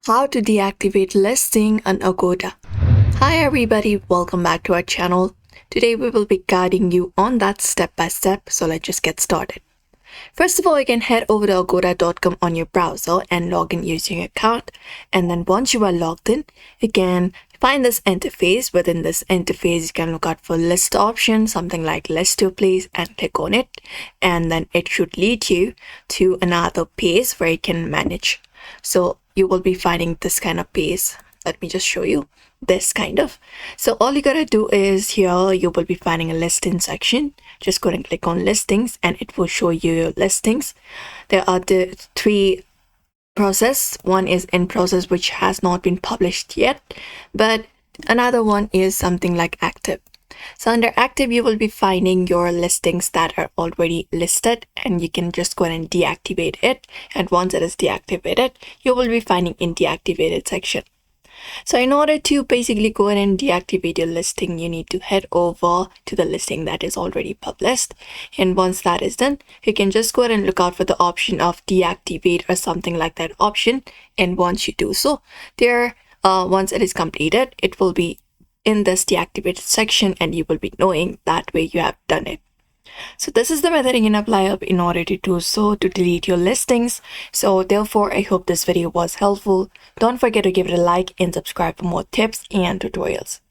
How to deactivate listing on Agoda. Hi everybody, welcome back to our channel. Today we will be guiding you on that step by step, so let's just get started. First of all, you can head over to agoda.com on your browser and log in using your account. And then once you are logged in, you can find this interface. Within this interface, you can look out for list option, something like list your place, and click on it. And then it should lead you to another page where you can manage. So you will be finding this kind of page. Let me just show you this kind of. So all you gotta do is here you will be finding a listing section. Just go and click on listings and it will show you your listings. There are the three process. One is in process, which has not been published yet, but another one is something like active. So under active, you will be finding your listings that are already listed, and you can just go ahead and deactivate it. And once it is deactivated, you will be finding in deactivated section. So in order to basically go ahead and deactivate your listing, you need to head over to the listing that is already published. And once that is done, you can just go ahead and look out for the option of deactivate or something like that option. And once you do so, once it is completed, it will be in this deactivated section and you will be knowing that way you have done it. So this is the method you can apply up in order to do so to delete your listings. So therefore, I hope this video was helpful. Don't forget to give it a like and subscribe for more tips and tutorials.